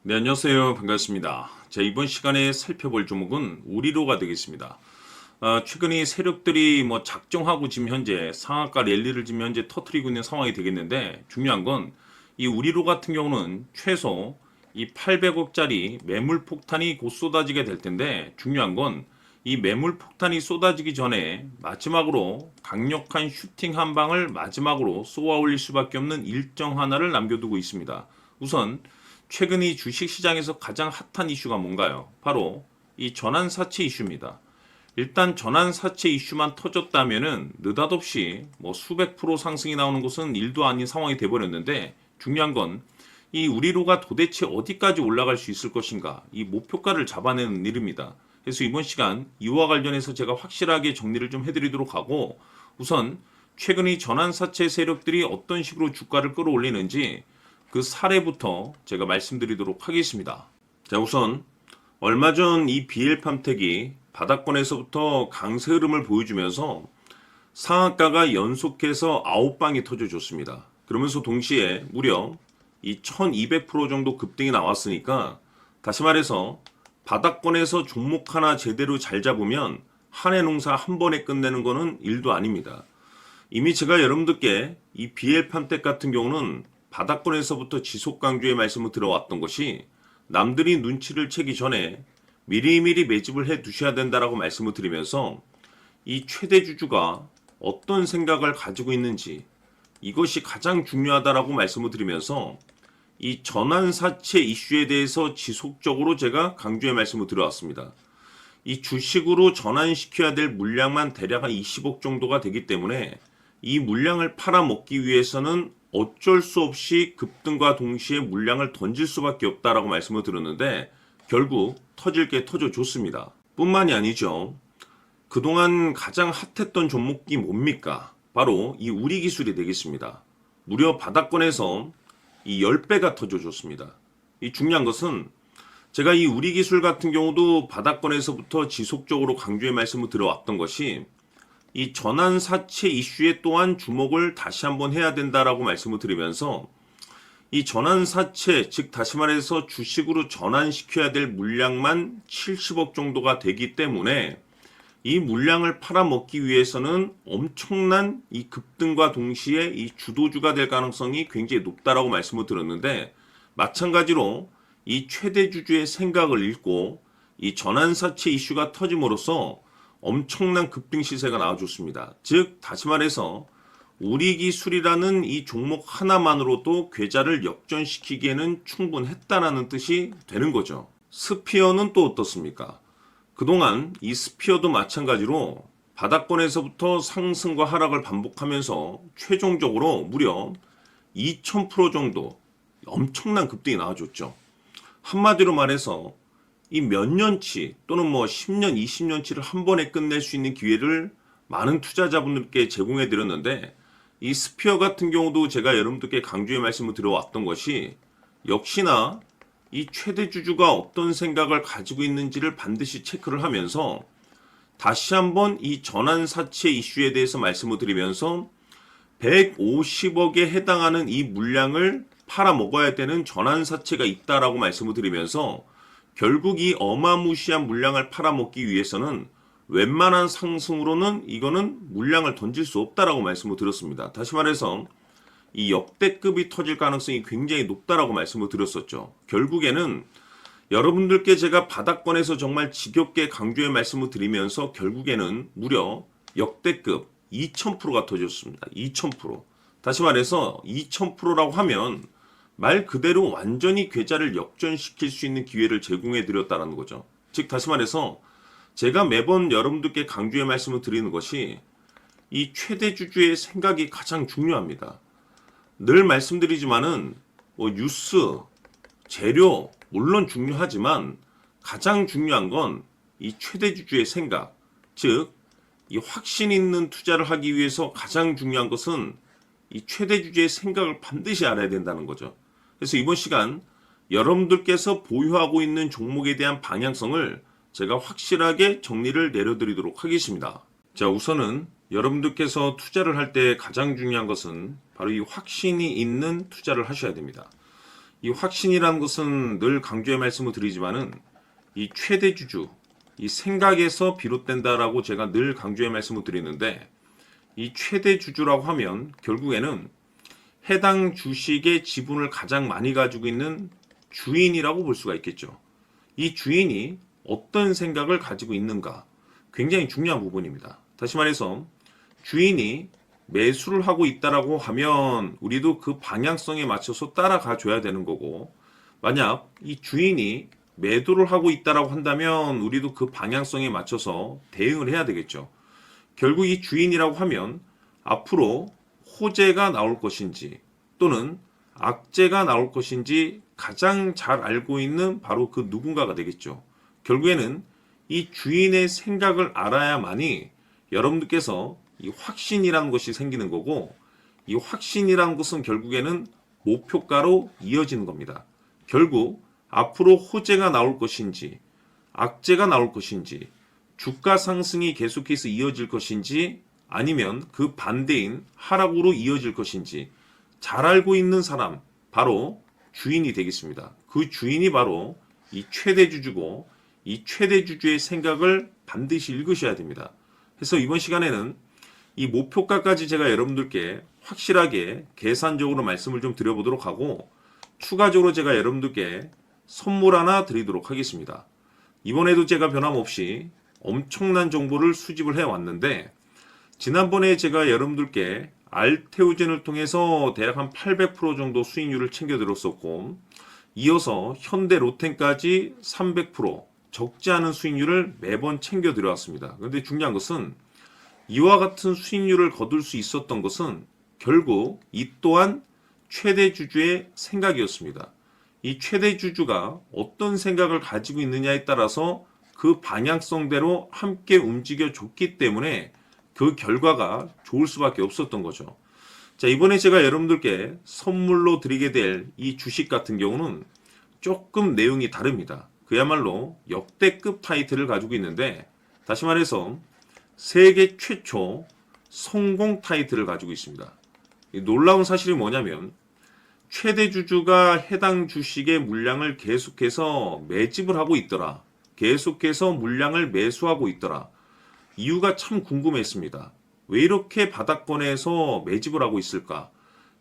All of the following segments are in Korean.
네, 안녕하세요. 반갑습니다. 자, 이번 시간에 살펴볼 종목은 우리로가 되겠습니다. 최근 이 세력들이 작정하고 지금 현재 상한가 랠리를 지금 현재 터트리고 있는 상황이 되겠는데, 중요한 건 이 우리로 같은 경우는 최소 이 800억짜리 매물 폭탄이 곧 쏟아지게 될 텐데, 중요한 건 이 매물 폭탄이 쏟아지기 전에 마지막으로 강력한 슈팅 한 방을 마지막으로 쏘아 올릴 수밖에 없는 일정 하나를 남겨두고 있습니다. 우선 최근 이 주식시장에서 가장 핫한 이슈가 뭔가요? 바로 이 전환사채 이슈입니다. 일단 전환사채 이슈만 터졌다면은 느닷없이 수백 프로 상승이 나오는 것은 일도 아닌 상황이 돼버렸는데, 중요한 건 이 우리로가 도대체 어디까지 올라갈 수 있을 것인가, 이 목표가를 잡아내는 일입니다. 그래서 이번 시간 이와 관련해서 제가 확실하게 정리를 좀 해드리도록 하고, 우선 최근 이 전환사채 세력들이 어떤 식으로 주가를 끌어올리는지 그 사례부터 제가 말씀드리도록 하겠습니다. 자, 우선 얼마 전 이 BL팜텍이 바닥권에서부터 강세 흐름을 보여주면서 상한가가 연속해서 9방이 터져줬습니다. 그러면서 동시에 무려 이 1200% 정도 급등이 나왔으니까, 다시 말해서 바닥권에서 종목 하나 제대로 잘 잡으면 한 해 농사 한 번에 끝내는 거는 일도 아닙니다. 이미 제가 여러분들께 이 BL팜텍 같은 경우는 바닥권에서부터 지속 강조의 말씀을 들어왔던 것이, 남들이 눈치를 채기 전에 미리미리 매집을 해 두셔야 된다라고 말씀을 드리면서 이 최대 주주가 어떤 생각을 가지고 있는지, 이것이 가장 중요하다라고 말씀을 드리면서 이 전환사채 이슈에 대해서 지속적으로 제가 강조의 말씀을 드려왔습니다. 이 주식으로 전환시켜야 될 물량만 대략 한 20억 정도가 되기 때문에 이 물량을 팔아먹기 위해서는 어쩔 수 없이 급등과 동시에 물량을 던질 수밖에 없다라고 말씀을 드렸는데, 결국 터질 게 터져줬습니다. 뿐만이 아니죠. 그동안 가장 핫했던 종목이 뭡니까? 바로 이 우리기술이 되겠습니다. 무려 바닥권에서 이 10배가 터져줬습니다. 이 중요한 것은 제가 이 우리기술 같은 경우도 바닥권에서부터 지속적으로 강조의 말씀을 들어왔던 것이, 이 전환사채 이슈에 또한 주목을 다시 한번 해야 된다라고 말씀을 드리면서, 이 전환사채, 즉 다시 말해서 주식으로 전환시켜야 될 물량만 70억 정도가 되기 때문에 이 물량을 팔아먹기 위해서는 엄청난 이 급등과 동시에 이 주도주가 될 가능성이 굉장히 높다라고 말씀을 드렸는데, 마찬가지로 이 최대 주주의 생각을 읽고 이 전환사채 이슈가 터짐으로써 엄청난 급등 시세가 나와줬습니다. 즉 다시 말해서 우리기술이라는 이 종목 하나만으로도 계좌를 역전시키기에는 충분했다라는 뜻이 되는 거죠. 스피어는 또 어떻습니까? 그동안 이 스피어도 마찬가지로 바닥권에서부터 상승과 하락을 반복하면서 최종적으로 무려 2000% 정도 엄청난 급등이 나와줬죠. 한마디로 말해서 이 몇 년치 또는 10년, 20년치를 한 번에 끝낼 수 있는 기회를 많은 투자자분들께 제공해 드렸는데, 이 스피어 같은 경우도 제가 여러분들께 강조의 말씀을 드려왔던 것이, 역시나 이 최대 주주가 어떤 생각을 가지고 있는지를 반드시 체크를 하면서 다시 한번 이 전환사채 이슈에 대해서 말씀을 드리면서 150억에 해당하는 이 물량을 팔아먹어야 되는 전환사채가 있다라고 말씀을 드리면서, 결국 이 어마무시한 물량을 팔아먹기 위해서는 웬만한 상승으로는 이거는 물량을 던질 수 없다라고 말씀을 드렸습니다. 다시 말해서 이 역대급이 터질 가능성이 굉장히 높다라고 말씀을 드렸었죠. 결국에는 여러분들께 제가 바닥권에서 정말 지겹게 강조의 말씀을 드리면서 결국에는 무려 역대급 2000%가 터졌습니다. 2000%. 다시 말해서 2000%라고 하면 말 그대로 완전히 계좌를 역전시킬 수 있는 기회를 제공해 드렸다는 거죠. 즉 다시 말해서 제가 매번 여러분들께 강조의 말씀을 드리는 것이, 이 최대 주주의 생각이 가장 중요합니다. 늘 말씀드리지만은 뉴스, 재료 물론 중요하지만 가장 중요한 건 이 최대 주주의 생각, 즉 이 확신 있는 투자를 하기 위해서 가장 중요한 것은 이 최대 주주의 생각을 반드시 알아야 된다는 거죠. 그래서 이번 시간 여러분들께서 보유하고 있는 종목에 대한 방향성을 제가 확실하게 정리를 내려드리도록 하겠습니다. 자, 우선은 여러분들께서 투자를 할 때 가장 중요한 것은 바로 이 확신이 있는 투자를 하셔야 됩니다. 이 확신이라는 것은 늘 강조의 말씀을 드리지만은 이 최대 주주, 이 생각에서 비롯된다라고 제가 늘 강조의 말씀을 드리는데, 이 최대 주주라고 하면 결국에는 해당 주식의 지분을 가장 많이 가지고 있는 주인이라고 볼 수가 있겠죠. 이 주인이 어떤 생각을 가지고 있는가, 굉장히 중요한 부분입니다. 다시 말해서 주인이 매수를 하고 있다라고 하면 우리도 그 방향성에 맞춰서 따라가 줘야 되는 거고, 만약 이 주인이 매도를 하고 있다라고 한다면 우리도 그 방향성에 맞춰서 대응을 해야 되겠죠. 결국 이 주인이라고 하면 앞으로 호재가 나올 것인지 또는 악재가 나올 것인지 가장 잘 알고 있는 바로 그 누군가가 되겠죠. 결국에는 이 주인의 생각을 알아야만이 여러분들께서 이 확신이라는 것이 생기는 거고, 이 확신이라는 것은 결국에는 목표가로 이어지는 겁니다. 결국 앞으로 호재가 나올 것인지 악재가 나올 것인지 주가 상승이 계속해서 이어질 것인지 아니면 그 반대인 하락으로 이어질 것인지 잘 알고 있는 사람, 바로 주인이 되겠습니다. 그 주인이 바로 이 최대 주주고, 이 최대 주주의 생각을 반드시 읽으셔야 됩니다. 그래서 이번 시간에는 이 목표가까지 제가 여러분들께 확실하게 계산적으로 말씀을 좀 드려보도록 하고, 추가적으로 제가 여러분들께 선물 하나 드리도록 하겠습니다. 이번에도 제가 변함없이 엄청난 정보를 수집을 해왔는데, 지난번에 제가 여러분들께 알테오젠을 통해서 대략 한 800% 정도 수익률을 챙겨드렸었고, 이어서 현대 로텐까지 300% 적지 않은 수익률을 매번 챙겨드려왔습니다. 그런데 중요한 것은 이와 같은 수익률을 거둘 수 있었던 것은 결국 이 또한 최대 주주의 생각이었습니다. 이 최대 주주가 어떤 생각을 가지고 있느냐에 따라서 그 방향성대로 함께 움직여 줬기 때문에 그 결과가 좋을 수밖에 없었던 거죠. 자, 이번에 제가 여러분들께 선물로 드리게 될 이 주식 같은 경우는 조금 내용이 다릅니다. 그야말로 역대급 타이틀을 가지고 있는데, 다시 말해서 세계 최초 성공 타이틀을 가지고 있습니다. 놀라운 사실이 뭐냐면 최대 주주가 해당 주식의 물량을 계속해서 매집을 하고 있더라. 계속해서 물량을 매수하고 있더라. 이유가 참 궁금했습니다. 왜 이렇게 바닥권에서 매집을 하고 있을까?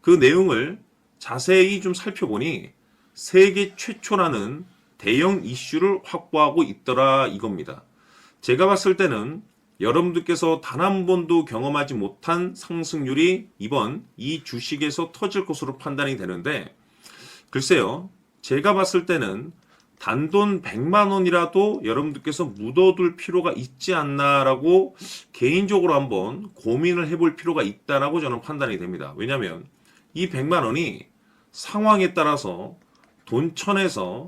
그 내용을 자세히 좀 살펴보니 세계 최초라는 대형 이슈를 확보하고 있더라 이겁니다. 제가 봤을 때는 여러분들께서 단 한 번도 경험하지 못한 상승률이 이번 이 주식에서 터질 것으로 판단이 되는데, 글쎄요, 제가 봤을 때는 단돈 100만 원이라도 여러분들께서 묻어둘 필요가 있지 않나라고 개인적으로 한번 고민을 해볼 필요가 있다라고 저는 판단이 됩니다. 왜냐하면 이 100만 원이 상황에 따라서 돈천에서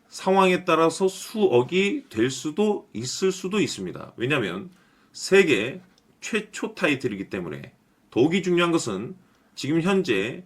상황에 따라서 수억이 될 수도 있을 수도 있습니다. 왜냐하면 세계 최초 타이틀이기 때문에. 더욱이 중요한 것은 지금 현재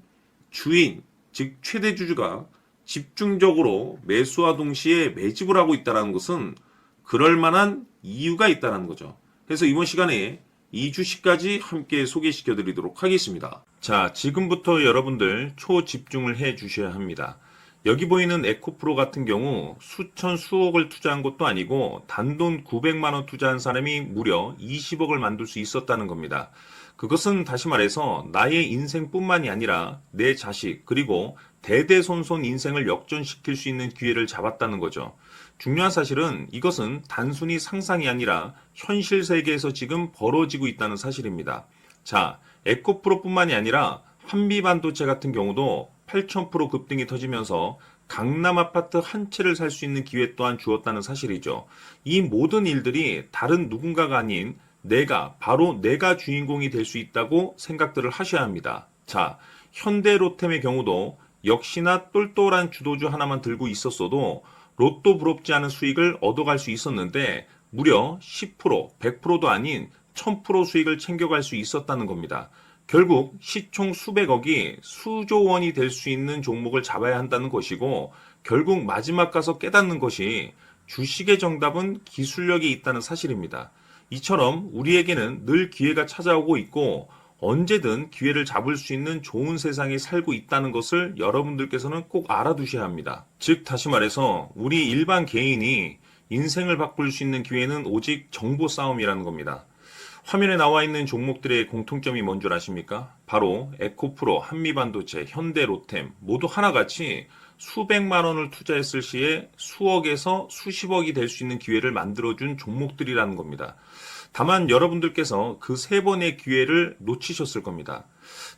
주인, 즉 최대 주주가 집중적으로 매수와 동시에 매집을 하고 있다는 것은 그럴 만한 이유가 있다는 거죠. 그래서 이번 시간에 이 주식까지 함께 소개시켜 드리도록 하겠습니다. 자, 지금부터 여러분들 초집중을 해 주셔야 합니다. 여기 보이는 에코프로 같은 경우 수천 수억을 투자한 것도 아니고 단돈 900만 원 투자한 사람이 무려 20억을 만들 수 있었다는 겁니다. 그것은 다시 말해서 나의 인생뿐만이 아니라 내 자식 그리고 대대손손 인생을 역전시킬 수 있는 기회를 잡았다는 거죠. 중요한 사실은 이것은 단순히 상상이 아니라 현실 세계에서 지금 벌어지고 있다는 사실입니다. 자, 에코프로뿐만이 아니라 한미반도체 같은 경우도 8,000% 급등이 터지면서 강남 아파트 한 채를 살 수 있는 기회 또한 주었다는 사실이죠. 이 모든 일들이 다른 누군가가 아닌 바로 내가 주인공이 될 수 있다고 생각들을 하셔야 합니다. 자, 현대로템의 경우도 역시나 똘똘한 주도주 하나만 들고 있었어도 로또 부럽지 않은 수익을 얻어갈 수 있었는데 무려 10%, 100%도 아닌 1000% 수익을 챙겨갈 수 있었다는 겁니다. 결국 시총 수백억이 수조 원이 될 수 있는 종목을 잡아야 한다는 것이고, 결국 마지막 가서 깨닫는 것이 주식의 정답은 기술력이 있다는 사실입니다. 이처럼 우리에게는 늘 기회가 찾아오고 있고 언제든 기회를 잡을 수 있는 좋은 세상에 살고 있다는 것을 여러분들께서는 꼭 알아두셔야 합니다. 즉 다시 말해서 우리 일반 개인이 인생을 바꿀 수 있는 기회는 오직 정보 싸움이라는 겁니다. 화면에 나와 있는 종목들의 공통점이 뭔 줄 아십니까? 바로 에코프로, 한미반도체, 현대로템 모두 하나같이 수백만 원을 투자했을 시에 수억에서 수십억이 될 수 있는 기회를 만들어준 종목들이라는 겁니다. 다만 여러분들께서 그 세 번의 기회를 놓치셨을 겁니다.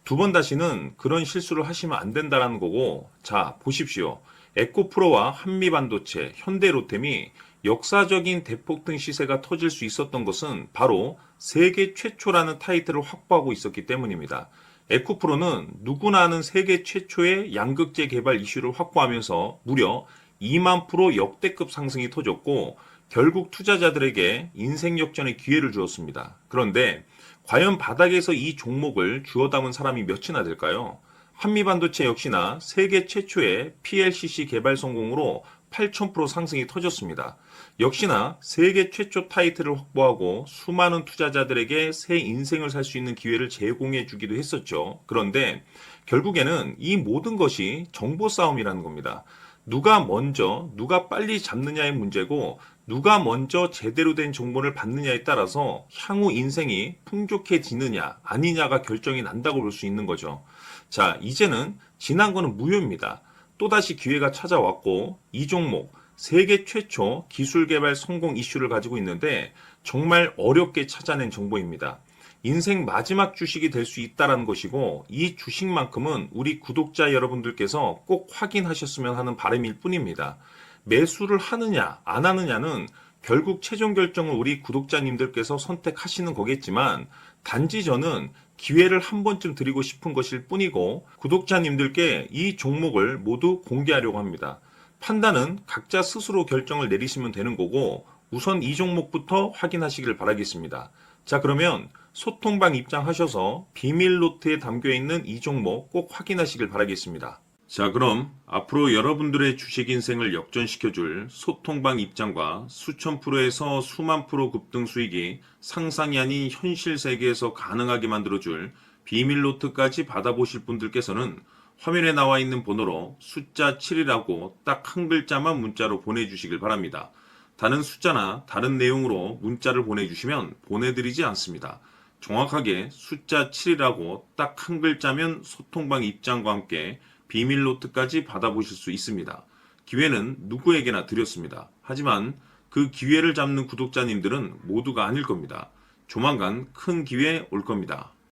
두 번 다시는 그런 실수를 하시면 안 된다는 거고, 자, 보십시오. 에코프로와 한미반도체, 현대로템이 역사적인 대폭등 시세가 터질 수 있었던 것은 바로 세계 최초라는 타이틀을 확보하고 있었기 때문입니다. 에코프로는 누구나 아는 세계 최초의 양극재 개발 이슈를 확보하면서 무려 2만 프로 역대급 상승이 터졌고 결국 투자자들에게 인생 역전의 기회를 주었습니다. 그런데 과연 바닥에서 이 종목을 주워 담은 사람이 몇이나 될까요? 한미반도체 역시나 세계 최초의 PLCC 개발 성공으로 8,000% 상승이 터졌습니다. 역시나 세계 최초 타이틀을 확보하고 수많은 투자자들에게 새 인생을 살 수 있는 기회를 제공해 주기도 했었죠. 그런데 결국에는 이 모든 것이 정보 싸움이라는 겁니다. 누가 먼저, 누가 빨리 잡느냐의 문제고 누가 먼저 제대로 된 정보를 받느냐에 따라서 향후 인생이 풍족해지느냐 아니냐가 결정이 난다고 볼 수 있는 거죠. 자, 이제는 지난 거는 무효입니다. 또다시 기회가 찾아왔고 이 종목 세계 최초 기술 개발 성공 이슈를 가지고 있는데 정말 어렵게 찾아낸 정보입니다. 인생 마지막 주식이 될 수 있다는 것이고 이 주식만큼은 우리 구독자 여러분들께서 꼭 확인하셨으면 하는 바람일 뿐입니다. 매수를 하느냐 안 하느냐는 결국 최종 결정을 우리 구독자님들께서 선택하시는 거겠지만 단지 저는 기회를 한 번쯤 드리고 싶은 것일 뿐이고 구독자님들께 이 종목을 모두 공개하려고 합니다. 판단은 각자 스스로 결정을 내리시면 되는 거고 우선 이 종목부터 확인하시길 바라겠습니다. 자, 그러면 소통방 입장하셔서 비밀 노트에 담겨 있는 이 종목 꼭 확인하시길 바라겠습니다. 자, 그럼 앞으로 여러분들의 주식 인생을 역전시켜줄 소통방 입장과 수천 프로에서 수만 프로 급등 수익이 상상이 아닌 현실 세계에서 가능하게 만들어줄 비밀 노트까지 받아보실 분들께서는 화면에 나와 있는 번호로 숫자 7이라고 딱 한 글자만 문자로 보내주시길 바랍니다. 다른 숫자나 다른 내용으로 문자를 보내주시면 보내드리지 않습니다. 정확하게 숫자 7이라고 딱 한 글자면 소통방 입장과 함께 비밀 노트까지 받아보실 수 있습니다. 기회는 누구에게나 드렸습니다. 하지만 그 기회를 잡는 구독자님들은 모두가 아닐 겁니다. 조만간 큰 기회 올 겁니다.